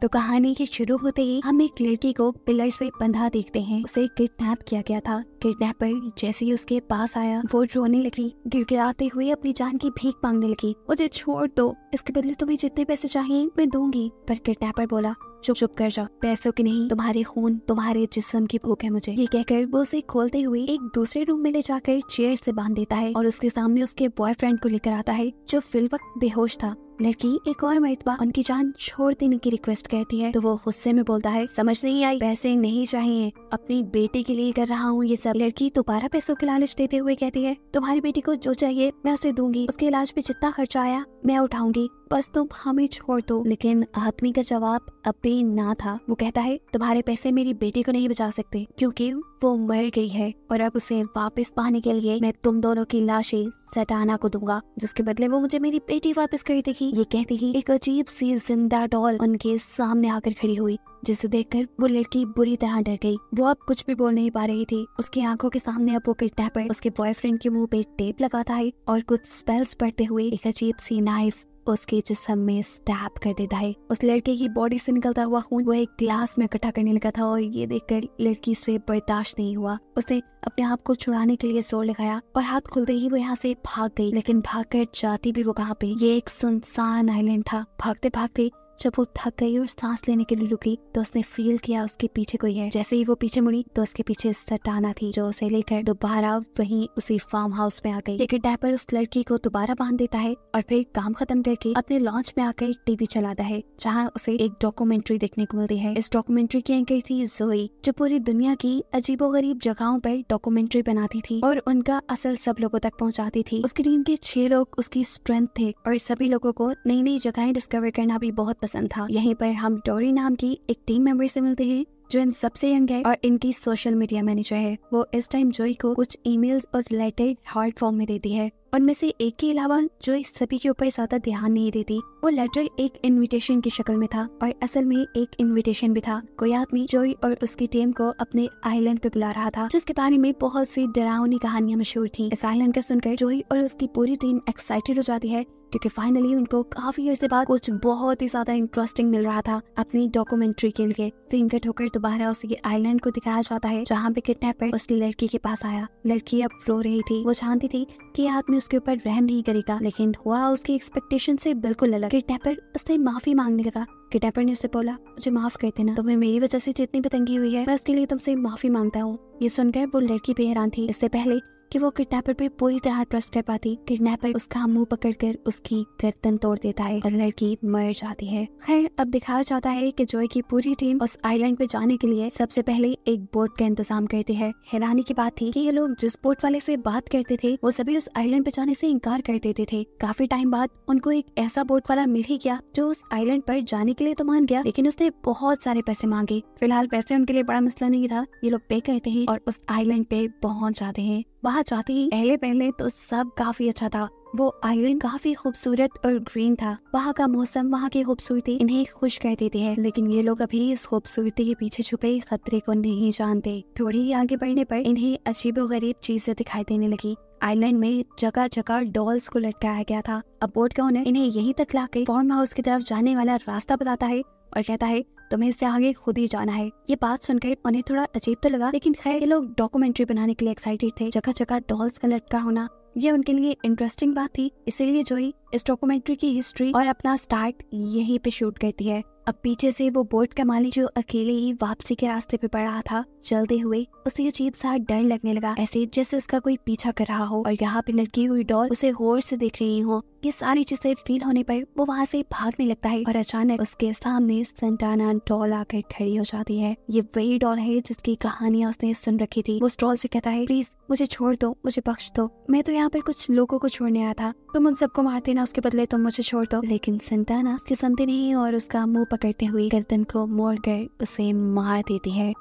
तो कहानी के शुरू होते ही हम एक लड़की को पिलर से बंधा देखते हैं। उसे किडनैप किया गया था। किडनैपर जैसे ही उसके पास आया वो रोने लगी, गिड़गिड़ाते हुए अपनी जान की भीख मांगने लगी। मुझे छोड़ दो, इसके बदले तुम्हें जितने पैसे चाहिए मैं दूंगी। पर किडनैपर बोला, चुप चुप कर जाओ, पैसों की नहीं तुम्हारे खून तुम्हारे जिस्म की भूख है मुझे। ये कहकर वो उसे खोलते हुए एक दूसरे रूम में ले जाकर चेयर से बांध देता है और उसके सामने उसके बॉयफ्रेंड को लेकर आता है जो फिलवक्त बेहोश था। लड़की एक और मर्तबा उनकी जान छोड़ देने की रिक्वेस्ट करती है तो वो गुस्से में बोलता है, समझ नहीं आई, पैसे नहीं चाहिए, अपनी बेटी के लिए कर रहा हूँ ये सब। लड़की दोबारा पैसों की लालच देते हुए कहती है, तुम्हारी बेटी को जो चाहिए मैं उसे दूंगी, उसके इलाज पे जितना खर्चा आया मैं उठाऊंगी, बस तुम हमें छोड़ दो। लेकिन आदमी का जवाब अब भी ना था। वो कहता है, तुम्हारे पैसे मेरी बेटी को नहीं बचा सकते क्योंकि वो मर गई है और अब उसे वापस पाने के लिए मैं तुम दोनों की लाशें सटाना को दूंगा, जिसके बदले वो मुझे मेरी बेटी वापस कर देगी। ये कहती ही एक अजीब सी जिंदा डॉल उनके सामने आकर खड़ी हुई, जिसे देखकर वो लड़की बुरी तरह डर गई। वो अब कुछ भी बोल नहीं पा रही थी। उसकी आंखों के सामने अब वो किडनैपर उसके बॉयफ्रेंड के मुंह पे टेप लगाता है और कुछ स्पेल्स पढ़ते हुए एक अजीब सी नाइफ उसके जिस्म में स्टैब कर देता है। उस लड़के की बॉडी से निकलता हुआ खून वो एक ग्लास में इकट्ठा करने लगा था और ये देखकर लड़की से बर्दाश्त नहीं हुआ। उसने अपने आप को छुड़ाने के लिए जोर लगाया और हाथ खुलते ही वो यहाँ से भाग गई। लेकिन भागकर जाती भी वो कहाँ पे? ये एक सुनसान आइलैंड था। भागते भागते जब वो थक गई और सांस लेने के लिए रुकी तो उसने फील किया उसके पीछे कोई है। जैसे ही वो पीछे मुड़ी तो उसके पीछे सटाना थी जो उसे लेकर दोबारा वहीं उसी फार्म हाउस में आ गई। किडनैपर उस लड़की को दोबारा बांध देता है और फिर काम खत्म करके अपने लॉन्च में आकर टीवी चलाता है जहाँ उसे एक डॉक्यूमेंट्री देखने को मिलती है। इस डॉक्यूमेंट्री की एंकर थी जोई, जो पूरी दुनिया की अजीबोगरीब जगहों पर डॉक्यूमेंट्री बनाती थी और उनका असल सब लोगों तक पहुँचाती थी। उसकी टीम के 6 लोग उसकी स्ट्रेंथ थे और सभी लोगों को नई नई जगहें डिस्कवर करना भी बहुत पसंद था। यहीं पर हम डोरी नाम की एक टीम मेंबर से मिलते हैं जो इन सबसे यंग है और इनकी सोशल मीडिया मैनेजर है। वो इस टाइम जोई को कुछ ईमेल्स और लेटर हार्ड फॉर्म में देती है। उनमें से एक के अलावा जोई सभी के ऊपर ज्यादा ध्यान नहीं देती। वो लेटर एक इनविटेशन की शक्ल में था और असल में एक इनविटेशन भी था। कोई आदमी जोई और उसकी टीम को अपने आइलैंड पे बुला रहा था जिसके बारे में बहुत सी डरावनी कहानियां मशहूर थी। इस आइलैंड का सुनकर जोई और उसकी पूरी टीम एक्साइटेड हो जाती है क्योंकि फाइनली उनको काफी अर्से बाद कुछ बहुत ही ज्यादा इंटरेस्टिंग मिल रहा था अपनी डॉक्यूमेंट्री के लिए। सीन कट होकर दोबारा उसी आइलैंड को दिखाया जाता है जहाँ पे किडनैपर उसकी लड़की के पास आया। लड़की अब रो रही थी। वो जानती थी कि आदमी उसके ऊपर रहम नहीं करेगा, लेकिन हुआ उसकी एक्सपेक्टेशन से बिल्कुल अलग। किडनैपर उससे माफी मांगने लगा। किडनैपर ने उससे बोला, मुझे माफ कर देना, तुम्हें मेरी वजह से जितनी भी तंगी हुई है मैं उसके लिए तुमसे माफी मांगता हूँ। ये सुनकर वो लड़की भी हैरान थी। इससे पहले कि वो किडनैपर पे पूरी तरह ट्रस्ट कर पाती, किडनैपर उसका मुंह पकड़कर उसकी गर्दन तोड़ देता है और लड़की मर जाती है। खैर अब दिखाया जाता है कि जोई की पूरी टीम उस आइलैंड पे जाने के लिए सबसे पहले एक बोट का इंतजाम करती है। हैरानी की बात थी कि ये लोग जिस बोट वाले से बात करते थे वो सभी उस आइलैंड पे जाने से इनकार कर देते थे। काफी टाइम बाद उनको एक ऐसा बोट वाला मिल ही गया जो उस आइलैंड पर जाने के लिए तो मान गया, लेकिन उसने बहुत सारे पैसे मांगे। फिलहाल पैसे उनके लिए बड़ा मसला नहीं था। ये लोग पे करते हैं और उस आइलैंड पे पहुंच जाते हैं। वहाँ जाते ही पहले तो सब काफी अच्छा था। वो आइलैंड काफी खूबसूरत और ग्रीन था। वहाँ का मौसम, वहाँ की खूबसूरती इन्हें खुश कर देती है, लेकिन ये लोग अभी इस खूबसूरती के पीछे छुपे खतरे को नहीं जानते। थोड़ी आगे बढ़ने पर इन्हें अजीबोगरीब चीजें दिखाई देने लगी। आइलैंड में जगह जगह डॉल्स को लटकाया गया था। अब बोट का ओनर इन्हें यहीं तक लाके फार्म हाउस की तरफ जाने वाला रास्ता बताता है और कहता है तुम्हें इससे आगे खुद ही जाना है। ये बात सुनकर उन्हें थोड़ा अजीब तो लगा, लेकिन खैर ये लोग डॉक्यूमेंट्री बनाने के लिए एक्साइटेड थे। जगह जगह डॉल्स का लटका होना ये उनके लिए इंटरेस्टिंग बात थी, इसीलिए जोई इस डॉक्यूमेंट्री की हिस्ट्री और अपना स्टार्ट यहीं पे शूट करती है। अब पीछे से वो बोट का मालिक जो अकेले ही वापसी के रास्ते पे पड़ा था चलते हुए, उसे अजीब सा डर लगने लगा, ऐसे जैसे उसका कोई पीछा कर रहा हो और यहाँ पे लटकी हुई डॉल उसे गौर से देख रही हो। ये सारी चीजें फील होने पर वो वहाँ से भागने लगता है और अचानक उसके सामने संताना डॉल आकर खड़ी हो जाती है। ये वही डॉल है जिसकी कहानियां उसने सुन रखी थी। वो डॉल से कहता है, प्लीज मुझे छोड़ दो, मुझे बख्श दो, मैं तो यहाँ पर कुछ लोगों को छोड़ने आया था, तुम उन सबको मारते ना, उसके बदले तुम मुझे छोड़ दो। लेकिन संताना उसकी सुनती नहीं और उसका मुंह पकड़ते हुए गर्दन को मोड़कर उसे मार देती है।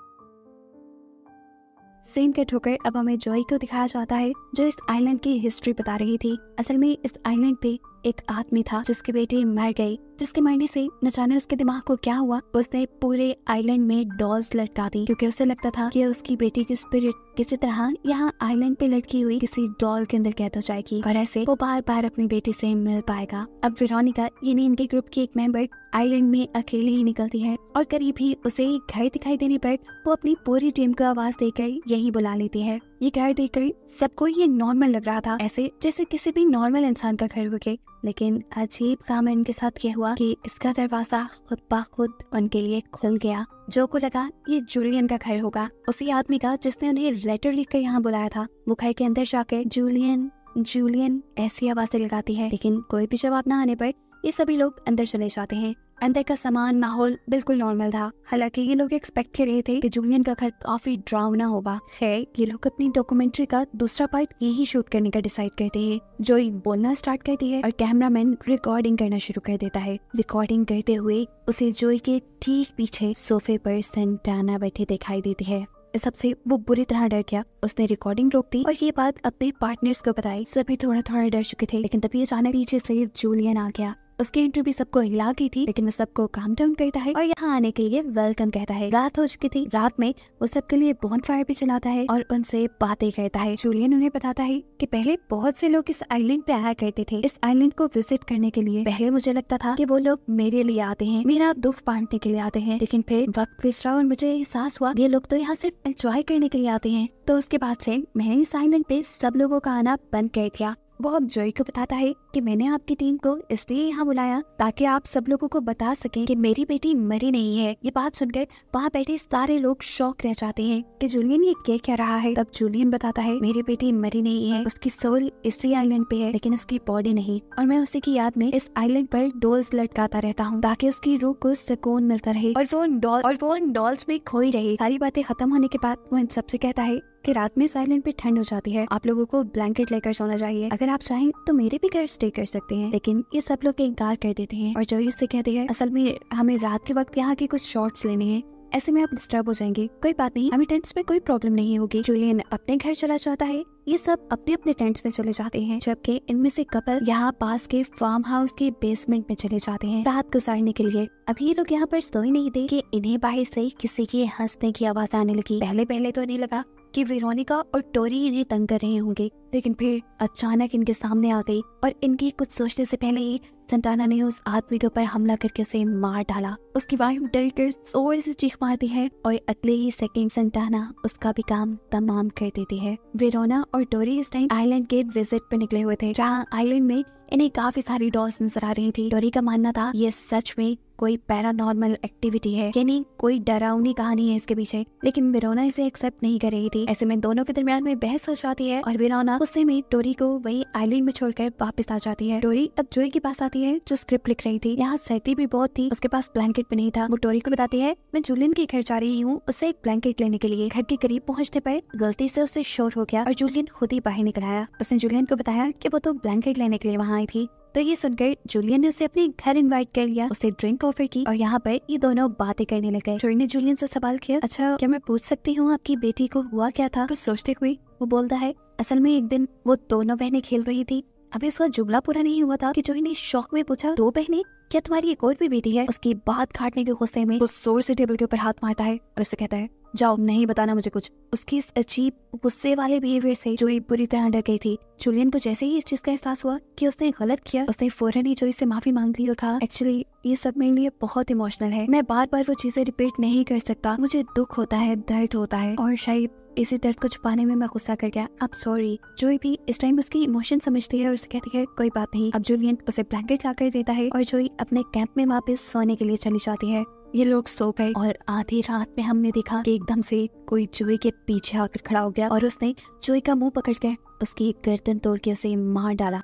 सीन कट होकर अब हमें जोई को दिखाया जाता है जो इस आइलैंड की हिस्ट्री बता रही थी। असल में इस आइलैंड पे एक आदमी था जिसकी बेटी मर गई जिसके मरने से न जाने उसके दिमाग को क्या हुआ, उसने पूरे आइलैंड में डॉल्स लटका दी क्योंकि उसे लगता था कि उसकी बेटी की स्पिरिट किसी तरह यहाँ आइलैंड पे लटकी हुई किसी डॉल के अंदर कैद हो जाएगी और ऐसे वो बार बार अपनी बेटी से मिल पाएगा। अब वेरोनिका यानी इनके ग्रुप की एक मेंबर आइलैंड में अकेले ही निकलती है और करीब ही उसे घर दिखाई देने पर वो अपनी पूरी टीम को आवाज देकर यही बुला लेती है। ये घर देखकर सबको ये नॉर्मल लग रहा था, ऐसे जैसे किसी भी नॉर्मल इंसान का घर होके, लेकिन अजीब काम इनके साथ ये हुआ कि इसका दरवाजा खुद ब खुद उनके लिए खुल गया। जो को लगा ये जूलियन का घर होगा, उसी आदमी का जिसने उन्हें लेटर लिखकर यहाँ बुलाया था। वो घर के अंदर जाकर जूलियन जूलियन ऐसी आवाजें लगाती है, लेकिन कोई भी जवाब न आने पर ये सभी लोग अंदर चले जाते हैं। अंदर का सामान माहौल बिल्कुल नॉर्मल था। हालांकि ये लोग एक्सपेक्ट कर रहे थे कि जूलियन का घर काफी डरावना होगा। खैर ये लोग अपनी डॉक्यूमेंट्री का दूसरा पार्ट यही शूट करने का डिसाइड करते हैं। जोई बोलना स्टार्ट करती है और कैमरामैन रिकॉर्डिंग करना शुरू कर देता है। रिकॉर्डिंग करते हुए उसे जोई के ठीक पीछे सोफे पर सेंटाना बैठी दिखाई देती है। इस सबसे वो बुरी तरह डर गया। उसने रिकॉर्डिंग रोक दी और ये बात अपने पार्टनर्स को बताई। सभी थोड़ा थोड़ा डर चुके थे, लेकिन तभी अचानक पीछे से जूलियन आ गया। उसकी एंट्री भी सबको हिला गई थी, लेकिन वो सबको काम डाउन करता है और यहाँ आने के लिए वेलकम कहता है। रात हो चुकी थी। रात में वो सबके लिए बॉनफायर भी चलाता है और उनसे बातें करता है। जूलियन उन्हें बताता है कि पहले बहुत से लोग इस आइलैंड पे आया करते थे, इस आइलैंड को विजिट करने के लिए। पहले मुझे लगता था कि वो लोग मेरे लिए आते हैं, मेरा दुख बांटने के लिए आते हैं, लेकिन फिर वक्त गुजरा और मुझे एहसास हुआ ये लोग तो यहाँ सिर्फ एंजॉय करने के लिए आते हैं। तो उसके बाद से मैंने इस आइलैंड पे सब लोगों का आना बंद कर दिया। वो अब जोई को बताता है कि मैंने आपकी टीम को इसलिए यहाँ बुलाया ताकि आप सब लोगों को बता सकें कि मेरी बेटी मरी नहीं है। ये बात सुनकर वहाँ बैठे सारे लोग शॉक रह जाते हैं कि जूलियन ये क्या रहा है। तब जूलियन बताता है मेरी बेटी मरी नहीं है, उसकी सोल इसी आइलैंड पे है, लेकिन उसकी बॉडी नहीं, और मैं उसी की याद में इस आइलैंड पर डॉल्स लटकाता रहता हूँ ताकि उसकी रूह को सुकून मिलता रहे और वो उन डॉल्स में खोई रहे। सारी बातें खत्म होने के बाद वो इन सबसे कहता है कि रात में साइलेंट पे ठंड हो जाती है, आप लोगों को ब्लैंकेट लेकर सोना चाहिए। अगर आप चाहें तो मेरे भी घर स्टे कर सकते हैं। लेकिन ये सब लोग इनकार कर देते हैं और जोई उससे कहती है असल में हमें रात के वक्त यहाँ के कुछ शॉट्स लेने हैं, ऐसे में आप डिस्टर्ब हो जाएंगे। कोई बात नहीं, हमें टेंट्स में कोई प्रॉब्लम नहीं होगी। जूलियन अपने घर चला जाता है। ये सब अपने अपने टेंट्स में चले जाते हैं, जबकि इनमें से कपल यहाँ पास के फार्म हाउस के बेसमेंट में चले जाते हैं रात गुजारने के लिए। अभी ये लोग यहाँ पर सो ही नहीं थे कि इन्हें बाहर से किसी के हंसने की आवाज आने लगी। पहले तो नहीं लगा कि वेरोनिका और टोरी इन्हें तंग कर रहे होंगे, लेकिन फिर अचानक इनके सामने आ गई और इनके कुछ सोचने से पहले ही सेंटाना ने उस आदमी के ऊपर हमला करके उसे मार डाला। उसकी वाइफ डरकर जोर से चीख मारती है और अगले ही सेकंड सेंटाना उसका भी काम तमाम कर देती है। वेरोना और टोरी इस टाइम आइलैंड के विजिट पे निकले हुए थे, जहाँ आइलैंड में इन्हें काफी सारी डॉल्स नजर आ रही थी। टोरी का मानना था ये सच में कोई पैरानॉर्मल एक्टिविटी है, यानी कोई डरावनी कहानी है इसके पीछे, लेकिन वेरोना इसे एक्सेप्ट नहीं कर रही थी। ऐसे में दोनों के दरमियान में बहस हो जाती है और वेरोना गुस्से में टोरी को वही आइलैंड में छोड़कर वापस आ जाती है। टोरी अब जोई के पास आती है जो स्क्रिप्ट लिख रही थी। यहाँ सर्दी भी बहुत थी, उसके पास ब्लैंकेट भी नहीं था। वो टोरी को बताती है मैं जूलियन के घर जा रही हूँ उससे एक ब्लैंकेट लेने के लिए। घर के करीब पहुँचने पर गलती से उससे शोर हो गया और जूलियन खुद ही बाहर निकल आया। उसने जूलियन को बताया कि वो तो ब्लैंकेट लेने के लिए वहाँ आई थी। तो ये सुनकर जूलियन ने उसे अपने घर इनवाइट कर लिया, उसे ड्रिंक ऑफर की और यहाँ पर ये दोनों बातें करने लगे। जोई ने जूलियन से सवाल किया अच्छा क्या मैं पूछ सकती हूँ आपकी बेटी को हुआ क्या था? कुछ सोचते हुए वो बोलता है असल में एक दिन वो दोनों बहनें खेल रही थी। अभी उसका जुमला पूरा नहीं हुआ था कि जोई ने शौक में पूछा दो बहनें, क्या तुम्हारी एक और भी बेटी है? उसकी बात काटने के गुस्से में वो जोर से टेबल के ऊपर हाथ मारता है और उसे कहता है जाओ नहीं बताना मुझे कुछ। उसकी इस अजीब गुस्से वाले बिहेवियर से जोई बुरी तरह डर गई थी। जूलियन को जैसे ही इस चीज का एहसास हुआ कि उसने गलत किया, उसने फौरन ही जोई से माफी मांग ली और कहा एक्चुअली ये सब मेरे लिए बहुत इमोशनल है, मैं बार बार वो चीजें रिपीट नहीं कर सकता, मुझे दुख होता है, दर्द होता है और शायद इसी दर्द को छुपाने में मैं गुस्सा कर गया, अब सॉरी। जोई भी इस टाइम उसकी इमोशन समझती है और उसे कहती है कोई बात नहीं। अब जूलियन उसे ब्लैंकेट लाकर देता है और जोई अपने कैंप में वापस सोने के लिए चली जाती है। ये लोग सो गए और आधी रात में हमने देखा कि एकदम से कोई जोई के पीछे आकर खड़ा हो गया और उसने जोई का मुंह पकड़कर उसकी गर्दन तोड़ के उसे मार डाला।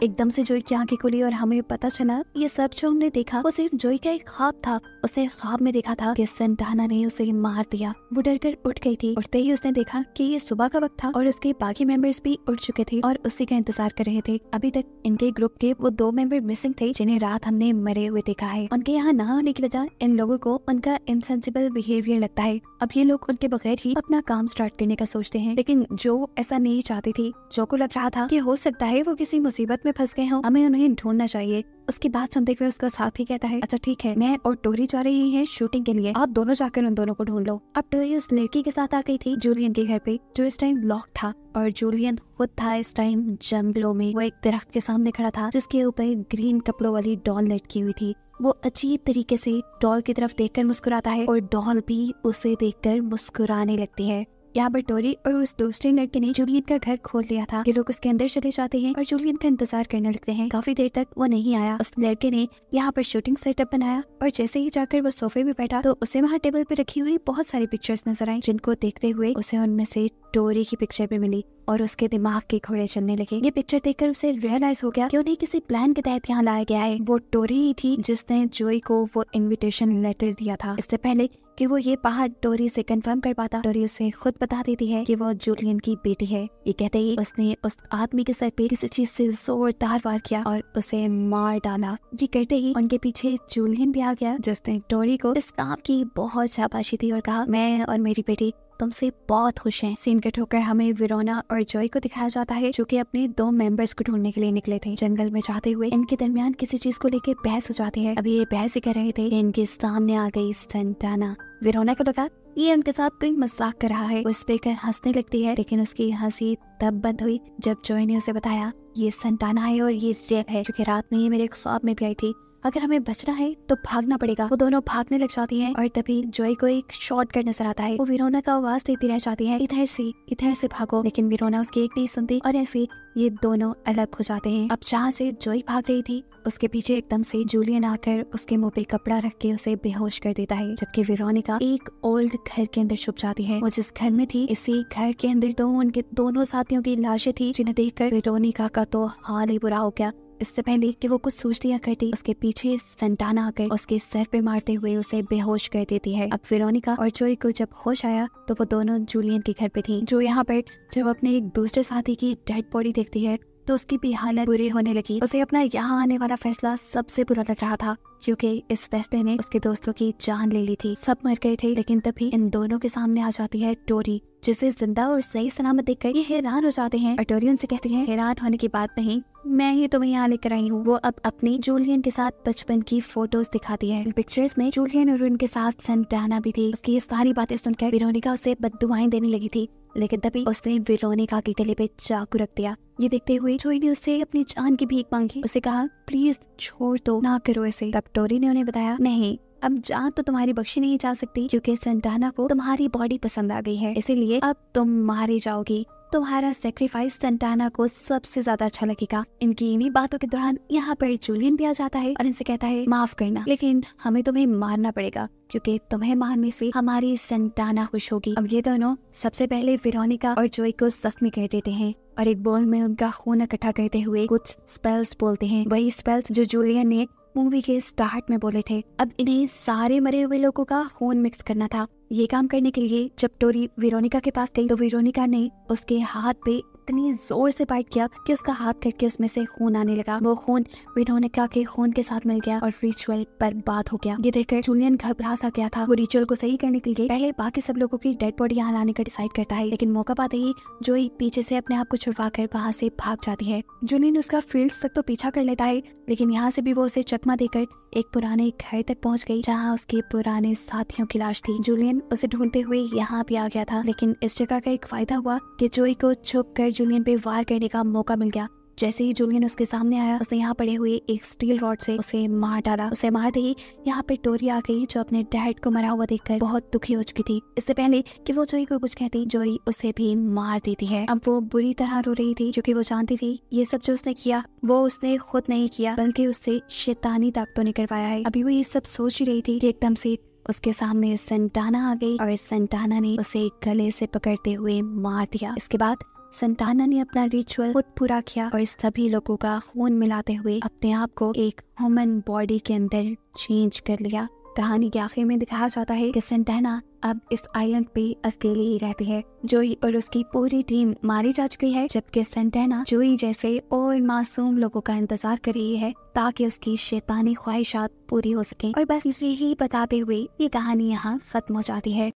एकदम से जोई की आंखें खुली और हमें पता चला ये सब जो हमने देखा वो सिर्फ जोई का एक ख्वाब था। उसने ख्वाब में देखा था कि सेंटाना ने उसे मार दिया। वो डरकर उठ गई थी। उठते ही उसने देखा कि ये सुबह का वक्त था और उसके बाकी मेंबर्स भी उठ चुके थे और उसी का इंतजार कर रहे थे। अभी तक इनके ग्रुप के वो दो मेंबर मिसिंग थे जिन्हें रात हमने मरे हुए देखा है। उनके यहाँ ना होने की वजह इन लोगों को उनका इनसेंसिबल बिहेवियर लगता है। अब ये लोग उनके बगैर ही अपना काम स्टार्ट करने का सोचते हैं, लेकिन जो ऐसा नहीं चाहती थी। जो को लग रहा था कि हो सकता है वो किसी मुसीबत में फंस गए हों, हमें उन्हें ढूंढना चाहिए। उसकी बात सुनते हुए उसका साथी कहता है, अच्छा ठीक है, मैं और टोरी जा रही हैं शूटिंग के लिए, आप दोनों जाकर उन दोनों को ढूंढ लो। अब टोरी उस लड़की के साथ आ गई थी जूलियन के घर पे, जो इस टाइम लॉक था, और जूलियन खुद था इस टाइम जंगलों में। वो एक दरख्त के सामने खड़ा था जिसके ऊपर ग्रीन कपड़ों वाली डॉल लटकी हुई थी। वो अजीब तरीके से डॉल की तरफ देखकर मुस्कुराता है और डॉल भी उसे देखकर मुस्कुराने लगती है। यहाँ पर टोरी और उस दूसरे लड़के ने जूलियन का घर खोल लिया था। ये लोग उसके अंदर चले जाते हैं और जूलियन का इंतजार करने लगते हैं। काफी देर तक वो नहीं आया। उस लड़के ने यहाँ पर शूटिंग सेटअप बनाया और जैसे ही जाकर वो सोफे पे बैठा तो उसे वहाँ टेबल पे रखी हुई बहुत सारी पिक्चर्स नजर आई, जिनको देखते हुए उसे उनमें से टोरी की पिक्चर भी मिली और उसके दिमाग के घोड़े चलने लगे। ये पिक्चर देखकर उसे रियलाइज हो गया कि उन्हें किसी प्लान के तहत यहाँ लाया गया है। वो टोरी ही थी जिसने जोई को वो इनविटेशन लेटर दिया था। इससे पहले कि वो ये बात टोरी से कंफर्म कर पाता, टोरी उसे खुद बता देती है कि वो जूलियन की बेटी है। ये कहते ही उसने उस आदमी के सर पे किसी चीज से जोरदार वार किया और उसे मार डाला। ये करते ही उनके पीछे जूलियन भी आ गया, जिसने टोरी को इस काम की बहुत शाबाशी दी और कहा, मैं और मेरी बेटी तुमसे बहुत खुश हैं। सीन कट होकर हमें वेरोना और जॉय को दिखाया जाता है, जो कि अपने 2 मेंबर्स को ढूंढने के लिए निकले थे। जंगल में जाते हुए इनके दरमियान किसी चीज को लेकर बहस हो जाती है। अभी ये बहस ही कर रहे थे कि इनके सामने आ गई सेंटाना। वेरोना को लगा ये उनके साथ कोई मजाक कर रहा है। वो इस देखकर हंसने लगती है, लेकिन उसकी हंसी तब बंद हुई जब जॉय ने उसे बताया, ये सेंटाना है और ये जेल है, क्योंकि रात में ये मेरे ख्वाब में भी आई थी। अगर हमें बचना है तो भागना पड़ेगा। वो दोनों भागने लग जाती हैं और तभी जॉय को एक शॉर्टकट नजर आता है। वो वेरोना का आवाज देती रह जाती है, इधर से भागो, लेकिन वेरोना उसकी एक नहीं सुनती और ऐसे ये दोनों अलग हो जाते हैं। अब जहाँ से जॉय भाग रही थी उसके पीछे एकदम से जूलियन आकर उसके मुंह पे कपड़ा रख के उसे बेहोश कर देता है, जबकि वेरोनिका एक ओल्ड घर के अंदर छुप जाती है। वो जिस घर में थी, इसी घर के अंदर तो उनके दोनों साथियों की लाशें थी, जिन्हें देखकर वेरोनिका का तो हाल ही बुरा हो गया। इससे पहले कि वो कुछ सोच दिया करती, उसके पीछे सेंटाना आकर उसके सर पे मारते हुए उसे बेहोश कर देती है। अब वेरोनिका और जॉय को जब होश आया तो वो दोनों जूलियन के घर पे थी, जो यहाँ पर जब अपने एक दूसरे साथी की डेड बॉडी देखती है तो उसकी भी हालत बुरी होने लगी। उसे अपना यहाँ आने वाला फैसला सबसे बुरा लग रहा था, क्योंकि इस फैसले ने उसके दोस्तों की जान ले ली थी। सब मर गए थे, लेकिन तभी इन दोनों के सामने आ जाती है टोरी, जिसे जिंदा और सही सलामत देखकर ये हैरान हो जाते हैं। और टोरी उनसे कहती है, हैरान होने की बात नहीं, मैं ही तुम्हें यहाँ लेकर आई हूँ। वो अब अपनी जूलियन के साथ बचपन की फोटोज दिखाती है। पिक्चर्स में जूलियन और उनके साथ सेंटाना भी थी। उसकी ये सारी बातें सुनकर वेरोनिका उसे बद्दुआएं देने लगी थी, लेकिन तभी उसने वेरोनिका के गले पे चाकू रख दिया। ये देखते हुए जॉय ने उससे अपनी जान की भीख मांगी। उसे कहा, प्लीज छोड़ दो, ना करो ऐसे। तब टोरी ने उन्हें बताया, नहीं, अब जान तो तुम्हारी बख्शी नहीं जा सकती, क्योंकि सेंटाना को तुम्हारी बॉडी पसंद आ गई है, इसीलिए अब तुम मारी जाओगी। तुम्हारा सेक्रीफाइस सेंटाना को सबसे ज्यादा अच्छा लगेगा। इनकी इन्हीं बातों के दौरान यहाँ पर जूलियन भी आ जाता है और इनसे कहता है, माफ करना, लेकिन हमें तुम्हें मारना पड़ेगा, क्योंकि तुम्हें मारने से हमारी सेंटाना खुश होगी। अब ये दोनों सबसे पहले वेरोनिका और जॉय को जख्मी कर देते हैं और एक बोल में उनका खून इकट्ठा करते हुए कुछ स्पेल्स बोलते हैं, वही स्पेल्स जो जूलियन ने मूवी के स्टार्ट में बोले थे। अब इन्हें सारे मरे हुए लोगों का खून मिक्स करना था। ये काम करने के लिए जब टोरी वेरोनिका के पास गई तो वेरोनिका ने उसके हाथ पे इतनी जोर से बाइट किया कि उसका हाथ कट के उसमें से खून आने लगा। वो खून वेरोनिका के खून के साथ मिल गया और रिचुअल बर्बाद हो गया। ये देखकर जूलियन घबरा सा गया था। वो रिचुअल को सही करने के लिए पहले बाकी सब लोगों की डेड बॉडी यहाँ लाने का डिसाइड करता है, लेकिन मौका पाते ही जोई पीछे से अपने आप को छुड़वा कर वहाँ से भाग जाती है। जूलियन उसका फील्ड्स तक तो पीछा कर लेता है, लेकिन यहाँ से भी वो उसे चकमा देकर एक पुराने घर तक पहुँच गई, जहाँ उसके पुराने साथियों की लाश थी। जूलियन उसे ढूंढते हुए यहाँ भी आ गया था, लेकिन इस जगह का एक फायदा हुआ कि जोई को छुप कर जूलियन पे वार करने का मौका मिल गया। जैसे ही जूलियन उसके सामने आया, उसने यहाँ पड़े हुए एक स्टील रॉड से उसे मार डाला। उसे मारते ही यहाँ पे टोरी आ गई, जो अपने डैड को मरा हुआ देखकर बहुत दुखी हो चुकी थी। इससे पहले कि वो जोई को कुछ कहती, जोई उसे भी मार देती है। अब वो बुरी तरह रो रही थी, क्योंकि वो जानती थी ये सब जो उसने किया वो उसने खुद नहीं किया, बल्कि उससे शैतानी ताकतों ने करवाया है। अभी वो ये सब सोच ही रही थी कि एकदम से उसके सामने सेंटाना आ गई और सेंटाना ने उसे गले से पकड़ते हुए मार दिया। इसके बाद सेंटाना ने अपना रिचुअल खुद पूरा किया और सभी लोगों का खून मिलाते हुए अपने आप को एक ह्यूमन बॉडी के अंदर चेंज कर लिया। कहानी के आखिर में दिखाया जाता है कि सेंटाना अब इस आइलैंड पे अकेली ही रहती है। जोई और उसकी पूरी टीम मारी जा चुकी है, जबकि सेंटाना जोई जैसे और मासूम लोगों का इंतजार कर रही है ताकि उसकी शैतानी ख्वाहिशात पूरी हो सके। और बस इसे ही बताते हुए ये कहानी यहाँ खत्म हो जाती है।